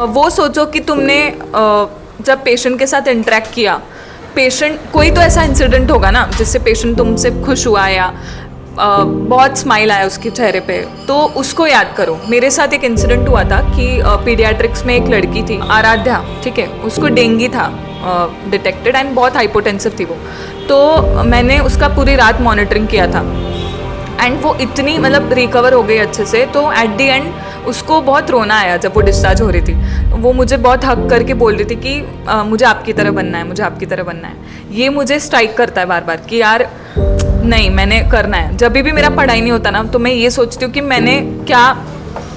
वो सोचो कि तुमने जब पेशेंट के साथ इंटरेक्ट किया, पेशेंट कोई तो ऐसा इंसिडेंट होगा ना जिससे पेशेंट तुमसे खुश हुआ या बहुत स्माइल आया उसके चेहरे पे, तो उसको याद करो। मेरे साथ एक इंसिडेंट हुआ था कि पीडियाट्रिक्स में एक लड़की थी, आराध्या, ठीक है, उसको डेंगू था डिटेक्टेड एंड बहुत हाइपोटेंसिव थी वो। तो मैंने उसका पूरी रात मॉनिटरिंग किया था एंड वो इतनी मतलब रिकवर हो गई अच्छे से। तो एट दी एंड उसको बहुत रोना आया जब वो डिस्चार्ज हो रही थी। वो मुझे बहुत हक करके बोल रही थी कि मुझे आपकी तरह बनना है, मुझे आपकी तरह बनना है। ये मुझे स्ट्राइक करता है बार बार कि यार नहीं, मैंने करना है। जब भी मेरा पढ़ाई नहीं होता ना, तो मैं ये सोचती हूँ कि मैंने क्या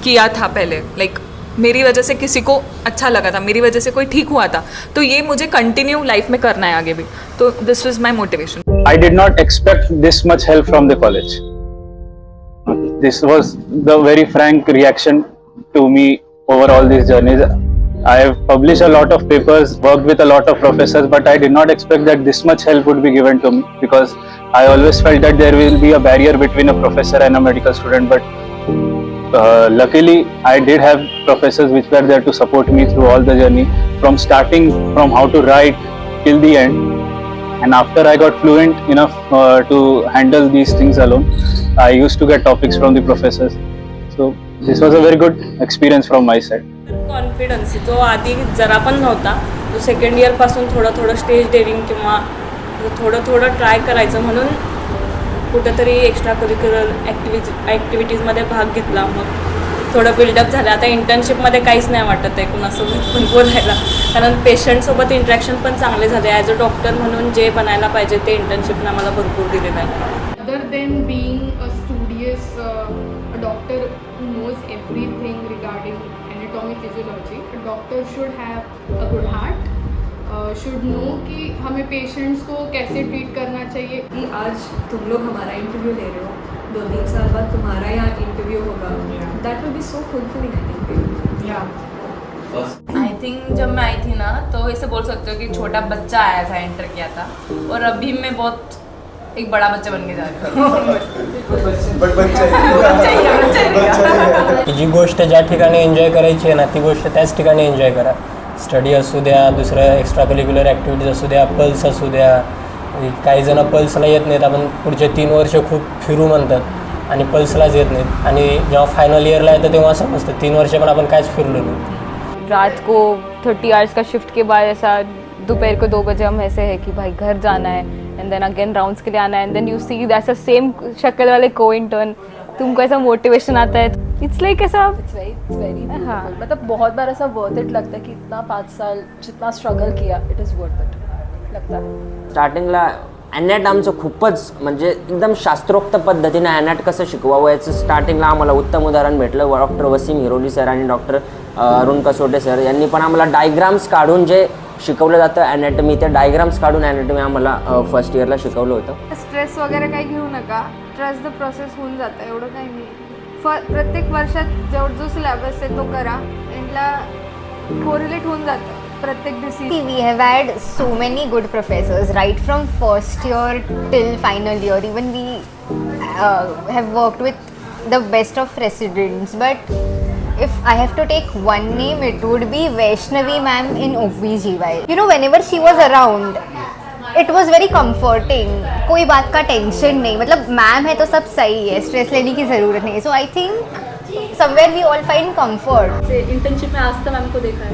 किया था पहले, लाइक मेरी वजह से किसी को अच्छा लगा था, मेरी वजह से कोई ठीक हुआ था, तो ये मुझे कंटिन्यू लाइफ में करना है आगे भी। तो this was my motivation. I did not expect this much help from the college. This was the very frank reaction to me over all these journeys. I have published a lot of papers, worked with a lot of professors, but I did not expect that this much help would be given to me, because I always felt that there will be a barrier between a professor and a medical student. But luckily, I did have professors which were there to support me through all the journey, from starting from how to write till the end. And after I got fluent enough to handle these things alone, I used to get topics from the professors. So this was a very good experience from my side. Confidence जो आधी जरा पण नव्हता, तो second इयरपासून थोडं stage daring किंवा थोडं try करायचं म्हणून कुठंतरी एक्स्ट्रा करिक्युलर ॲक्टिव्हिटीजमध्ये भाग घेतला. मग थोडं बिल्डअप झालं. आता इंटर्नशिपमध्ये काहीच नाही वाटत आहे कुणासोबत पण बोलायला, कारण पेशंटसोबत इंटरॅक्शन पण चांगले झाले. ॲज अ डॉक्टर म्हणून जे बनायला पाहिजे ते इंटर्नशिपनं आम्हाला भरपूर दिलेलं आहे. Other than being a studious a doctor who knows everything regarding anatomy, physiology, a doctor should have a good heart, should know कि हमें पेशेंट्स को कैसे ट्रीट करना चाहिए. कि आज तुम लोग हमारा इंटरव्यू ले रहे हो, 2-3 साल बाद तुम्हारा यहाँ इंटरव्यू होगा, that will be so fulfilling I think. I think जब मैं आई थी ना, तो ऐसे बोल सकते हो कि छोटा बच्चा आया था, एंटर किया था, और अभी मैं बहुत एक बड़ा बच्चा बन के जा रही हूँ. जी गोष्ट ज्या ठिकाणी एन्जॉय करायची आहे ना, ती गोष्ट त्याच ठिकाणी एन्जॉय करा. स्टडी असू द्या, दुसरं एक्स्ट्रा करिक्युलर ॲक्टिव्हिटीज असू द्या, पल्स असू द्या. काही जण पल्सला येत नाहीत, आपण पुढचे 3 वर्ष खूप फिरू म्हणतात आणि पल्सलाच येत नाहीत, आणि जेव्हा फायनल इयरला येतं तेव्हा समजतं 3 वर्ष पण आपण काहीच फिरलो नाही. रात को 30 आवर्स का शिफ्ट के बाद ऐसा दोपहर को 2 बजे हम ऐसे है कि भाई घर जाना है, एंड देन अगेन राउंड्स के लिए आना है, and then you see that's the same शक्ल वाले को इंटर्न, तुमको ऐसा मोटिवेशन आता है. इट्स लाइक ऐसा इट्स वेरी हाँ, मतलब बहुत बार ऐसा वर्थ इट लगता है कि इतना 5 साल जितना स्ट्रगल किया, इट इज़ वर्थ इट लगता है. स्टार्टिंगला ॲनॅट आमचं खूपच म्हणजे एकदम शास्त्रोक्त पद्धतीने ॲनॅट कसं शिकवावं याचं स्टार्टिंगला आम्हाला उत्तम उदाहरण भेटलं. डॉक्टर वसीम हिरोली सर आणि डॉक्टर अरुण कसोटे सर यांनी पण आम्हाला डायग्राम्स काढून जे शिकवलं जातं ॲनॅटमी, ते डायग्राम्स काढून ॲनॅटमी आम्हाला फर्स्ट इयरला शिकवलं होतं. स्ट्रेस वगैरे काही घेऊ नका, ट्रस्ट द प्रोसेस होऊन जातं, एवढं काही नाही. प्रत्येक वर्षात जो सिलेबस आहे तो करा, यांना कोरिलेट होऊन जातं प्रत्येक disease. We have had so many good professors right from first year till final year. Even we have worked with the best of residents. But if I have to take one name, it would be Vaishnavi ma'am in OBGY. You know, whenever she was around, it was very comforting. कोई बात का tension नहीं, मतलब ma'am है तो सब सही है, स्ट्रेस लेने की ज़रूरत नहीं. So I think somewhere we all find comfort. Internship में आस्था मैम को देखा है,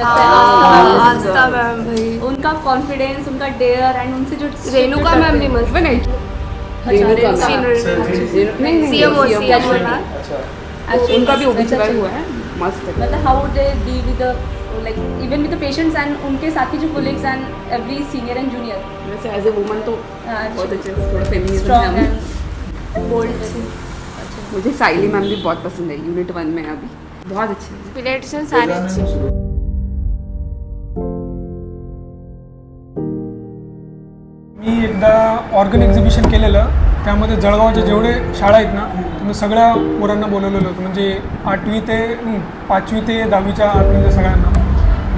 आस्था मैम भाई, उनका कॉन्फिडेंस, उनका डेयर, एंड उनसे जो रेणुका मैम भी मस्त बनाई. उनका भी OBGY हुआ है, मस्त है. मतलब how they deal with the like even with the patients and उनके साथी जो colleagues and every senior and junior. वैसे एज ए वुमन तो बहुत अच्छे, थोड़ा फेमिनिज्म स्ट्रॉन्ग है. And bold. मुझे साइली मैम भी बहुत पसंद है, यूनिट 1 में अभी बहुत अच्छे हैं. पिलेट्रिशियन सारे अच्छे. मी एकदा ऑर्गन एक्झिबिशन केलेलं, त्यामध्ये जळगावचे जेवढे शाळा आहेत ना, मी सगळ्या पोरांना बोलवलेलं होतं. म्हणजे 5वी ते 10वीच्या आतमध्ये सगळ्यांना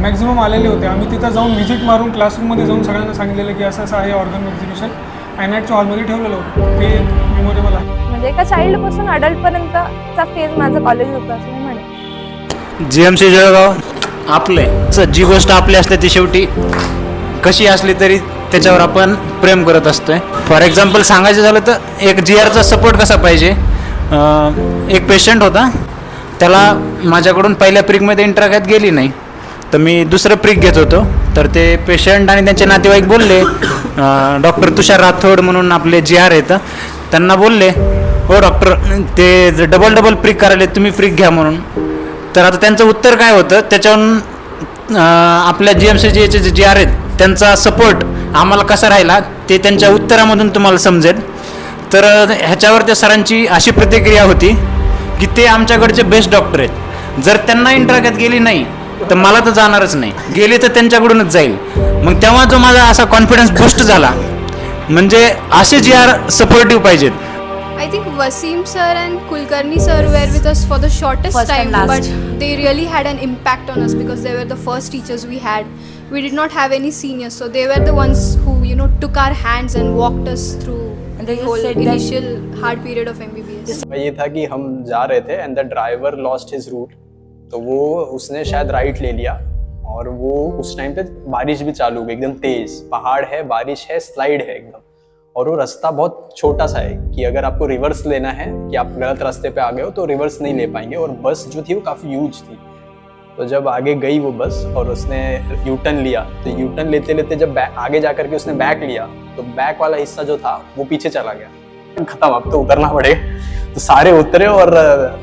मॅक्झिमम आलेले होते. आम्ही तिथं जाऊन व्हिजिट मारून क्लासरूममध्ये जाऊन सगळ्यांना सांगितलेलं की असं आहे ऑर्गन एक्झिबिशन, ॲनॅटच्या हॉलमध्ये ठेवलेलं होतं. ते मेमोरेबल आहे. म्हणजे एका चाइल्डपासून अडल्टपर्यंतचा फेज माझं कॉलेज होतं असं मी म्हणेन. GMC जळगाव आपले जी गोष्ट आपली असते ती शेवटी कशी असली तरी त्याच्यावर आपण प्रेम करत असतोय. फॉर एक्झाम्पल सांगायचं झालं तर एक GRचा सपोर्ट कसा पाहिजे. एक पेशंट होता, त्याला माझ्याकडून पहिल्या प्रिकमध्ये इंट्रागॅत गेली नाही, तर मी दुसरं प्रिक घेत होतो. तर ते पेशंट आणि त्यांचे नातेवाईक बोलले, डॉक्टर तुषार राठोड म्हणून आपले GR आहेत, त्यांना बोलले हो डॉक्टर ते डबल प्रिक करायले, तुम्ही प्रिक घ्या म्हणून. तर आता त्यांचं उत्तर काय होतं, त्याच्यावरून आपल्या GMCचे जे GR आहेत त्यांचा सपोर्ट आम्हाला कसा राहिला ते त्यांच्या उत्तरामधून तुम्हाला समजेल. तर ह्याच्यावर त्या सरांची अशी प्रतिक्रिया होती की ते आमच्याकडचे बेस्ट डॉक्टर आहेत, जर त्यांना इंट्रागॅत गेली नाही तर मला तर जाणारच नाही, गेली तर त्यांच्याकडूनच जाईल. मग तेव्हा जो माझा असा कॉन्फिडन्स बूस्ट झाला. म्हणजे असे GR सपोर्टिव्ह पाहिजेत. I think Wasim sir and Kulkarni sir were with us for the shortest time, but they really had an impact on us because they were the first teachers we had. We did not have any seniors, so they were the ones who took our hands and walked us through the whole initial hard period of MBBS. ये था कि हम जा रहे थे and the driver lost his route, तो वो उसने शायद राइट ले लिया और वो उस टाइम पे बारिश भी चालू हो गई एकदम तेज, पहाड़ है, बारिश है, स्लाइड है एकदम, और वो रास्ता बहुत छोटा सा है कि अगर आपको रिवर्स लेना है कि आप गलत रास्ते पे आ गए हो तो रिवर्स नहीं ले पाएंगे, और बस जो थी वो काफ़ी ह्यूज थी. तो जब आगे गई वो बस और उसने यू टर्न लिया, तो यू टर्न लेते लेते जब आगे जा करके उसने बैक लिया तो बैक वाला हिस्सा जो था वो पीछे चला गया. खत्म, अब तो उतरना पड़ेगा. तो सारे उतरे और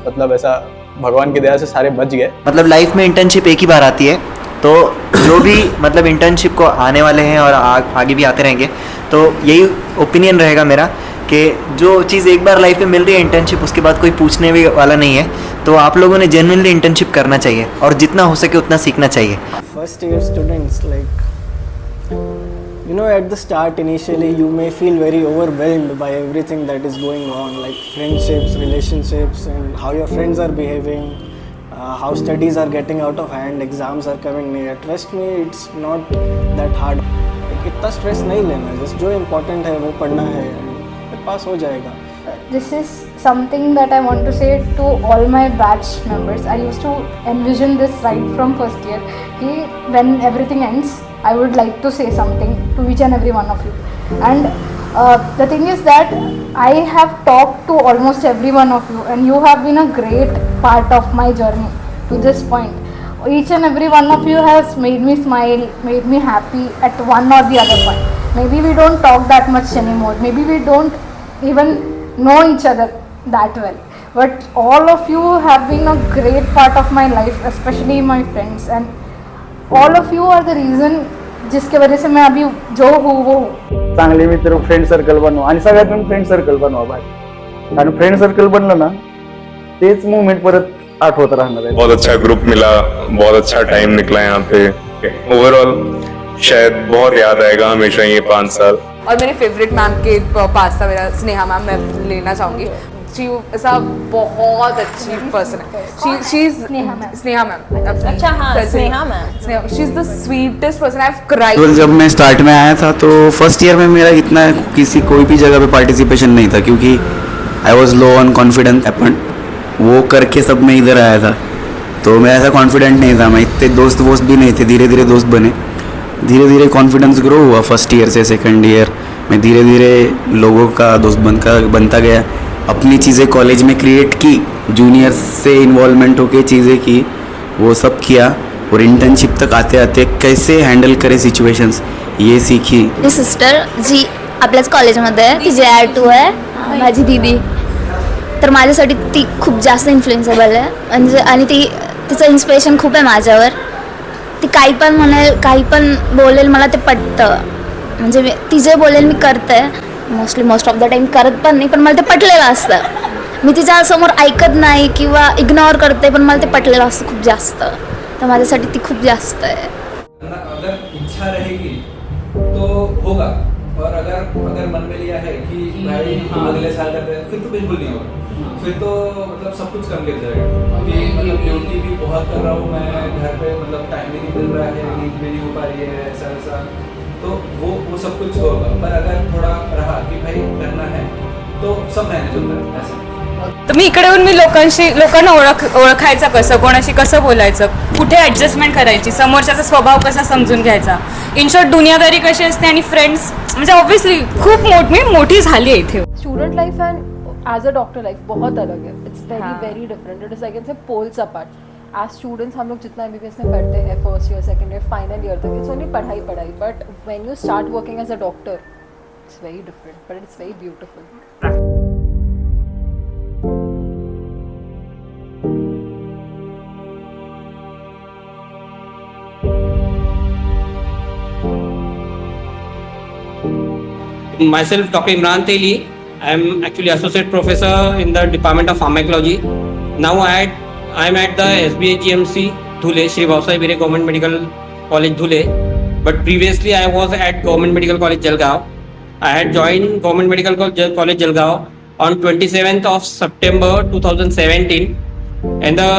मतलब ऐसा भगवान की दया से सारे बच गए. मतलब लाइफ में इंटर्नशिप एक ही बार आती है, तो जो भी मतलब इंटर्नशिप को आने वाले हैं और आगे भी आते रहेंगे, तो यही ओपिनियन रहेगा मेरा कि जो चीज़ एक बार लाइफ में मिल रही है इंटर्नशिप, उसके बाद कोई पूछने भी वाला नहीं है. तो आप लोगों ने जेन्युइनली इंटर्नशिप करना चाहिए और जितना हो सके उतना सीखना चाहिए. First year students, like at the start initially you may feel very overwhelmed by everything that is going on, like friendships, relationships, and how your friends are behaving, how studies are getting out of hand, exams are coming near. Trust me, it's not that hard. इतना stress नहीं लेना, just जो important है वो पढ़ना है, फिर पास हो जाएगा. This is something that I want to say to all my batch members. I used to envision this right from first year. Ki when everything ends, I would like to say something to each and every one of you. And the thing is that I have talked to almost every one of you, and you have been a great part of my journey to this point. Each and every one of you has made me smile, made me happy at one or the other point. Maybe we don't talk that much anymore. Maybe we don't even know each other that well. But all of you have been a great part of my life, especially my friends. And all of you are the reason जिसके वजह से मैं अभी जो हूँ वो हूँ. चांगले मित्र, फ्रेंड सर्कल बनवा, आणि सगळ्यात पण फ्रेंड सर्कल बनवा बाय. आणि फ्रेंड सर्कल बनलं ना, तेच मोमेंट परत आठवत राहणार आहे. बहुत अच्छा ग्रुप मिला, बहुत अच्छा टाइम निकला यहाँ पे. ओवरऑल शायद बहुत याद आएगा हमेशा ये 5 साल. और मेरे फेवरेट मैम के पास था मेरा स्नेहा मैम, मैं लेना चाहूँगी. शी ऐसा बहुत अच्छी पर्सन है. She is Sneha ma'am. अच्छा, हाँ, Sneha ma'am. She is the sweetest person. I have cried. जब मैं स्टार्ट में आया था तो फर्स्ट ईयर में मेरा इतना कोई भी जगह पे पार्टिसिपेशन नहीं था, क्योंकि I was low on confidence. अपन वो करके सब में इधर आया था, तो मैं ऐसा कॉन्फिडेंट नहीं था. मैं इतने दोस्त भी नहीं थे. धीरे धीरे दोस्त बने, धीरे धीरे कॉन्फिडेंस ग्रो हुआ. फर्स्ट ईयर से सेकंड ईयर में धीरे धीरे लोगों का दोस्त बनता गया. अपनी चीज़ें कॉलेज में क्रिएट की, जूनियर से इन्वॉल्वमेंट होके चीज़ें की, वो सब किया. और इंटर्नशिप तक आते आते कैसे हँडल करे सिच्युएशन्स ये सीखी. माझी सिस्टर जी आपल्याच कॉलेजमध्ये आहे, ती JR2 आहे, माझी दीदी. तर माझ्यासाठी ती खूप जास्त इन्फ्लुएन्सेबल आहे, म्हणजे आणि तिचं इन्स्पिरेशन खूप आहे माझ्यावर. ती काही पण म्हणेल, काही पण बोलेल, मला ते पटतं. म्हणजे ती जे बोलेल मी करते. मोस्ट ऑफ द टाईम करत पण नाही, पण मला ते पटलेलं असतं. मी तिच्या समोर ऐकत नाही किंवा इग्नोर करते, पण मला ते पटलेलं असतं खूप जास्त. तर माझ्यासाठी ती खूप जास्त आहे. अगर इच्छा रहेगी तो होगा, और अगर मन में लिया है कि भाई अगले साल करते हैं, फिर तो बिल्कुल नहीं होगा. फिर तो मतलब सब कुछ कम गिर जाएगा कि मतलब ड्यूटी भी बहुत कर रहा हूँ मैं, घर पे मतलब टाइम भी नहीं मिल रहा है, नींद भी नहीं हो पा रही है, ऐसा वैसा. तो वो सब कुछ होगा. पर अगर थोड़ा रहा कि भाई करना है तो सब मैनेज होता है ऐसा. तर मी इकडे येऊन मी लोकांना ओळखायचं कसं, कोणाशी कसं बोलायचं, कुठे ॲडजस्टमेंट करायची, समोरच्याचा स्वभाव कसा समजून घ्यायचा, इन शॉर्ट दुनियादारी कशी असते आणि फ्रेंड्स म्हणजे ऑब्व्हियसली खूप मोठी झाली आहे इथे. Student life and as a doctor life बहुत अलग है. It's very different. It is I can say poles apart. As students हम लोग जितना MBBS में पढ़ते हैं first year second year final year तक इट्स ओनली पढ़ाई, but when you start working as a doctor it's very different, but it's very beautiful. Myself, Dr. Imran Teli. I am actually associate professor in the Department of Pharmacology. Now I am at the SBA GMC Dhule, Shri Bhavsai Bire Government Medical College Dhule. But previously I was at Government Medical College Jalgaon. I had joined Government Medical College Jalgaon on 27th of September 2017, and the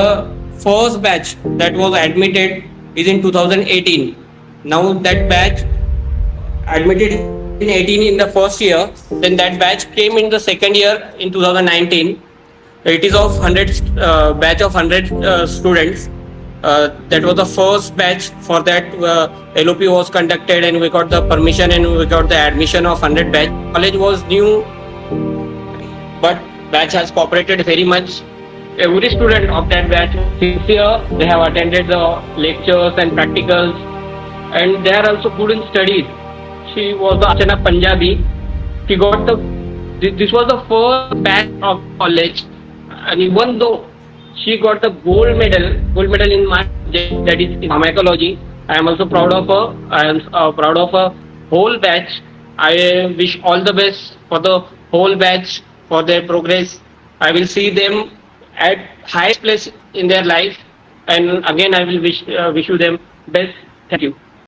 first batch that was admitted is in 2018. Now that batch admitted in 18 in the first year, then that batch came in the second year in 2019. It is of 100 batch of 100 students. That was the first batch. For that LOP was conducted and we got the permission and we got the admission of 100 batch. College was new, but batch has cooperated very much. Every student of that batch this year, they have attended the lectures and practicals, and they are also good in studies. She was Archana Punjabi. She got this was the first batch of college, and even though she got the gold medal in my subject, that is in pharmacology, I am also proud of her. I am proud of her whole batch. I wish all the best for the whole batch for their progress. I will see them at highest place in their life, and again I will wish you them best. Thank you.